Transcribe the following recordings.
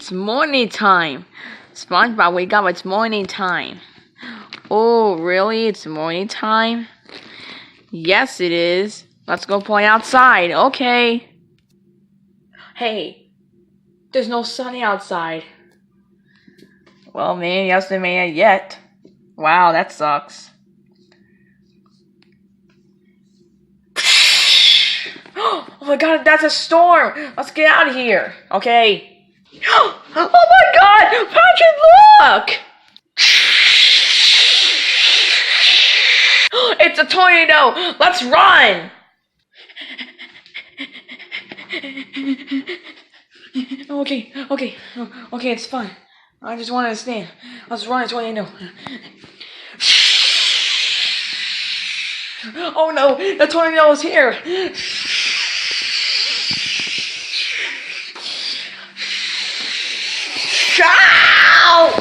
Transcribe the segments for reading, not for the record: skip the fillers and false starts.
It's morning time. Spongebob, wake up, it's morning time. Oh, really? It's morning time? Yes, it is. Let's go play outside, okay. Hey, there's no sun outside. Well, man, he hasn't made it yet. Wow, that sucks. Oh my god, that's a storm! Let's get out of here, okay? Oh my god! Patrick, look! It's a tornado! Let's run! Okay, it's fine. I just want to stand. Let's run a tornado. Oh no, the tornado is here! Ow!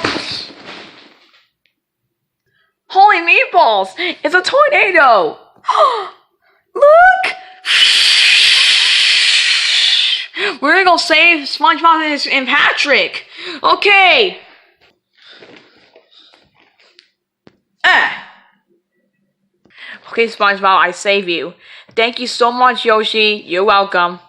Holy meatballs! It's a tornado! Look! We're gonna go save SpongeBob and Patrick! Okay! Okay, SpongeBob, I save you. Thank you so much, Yoshi. You're welcome.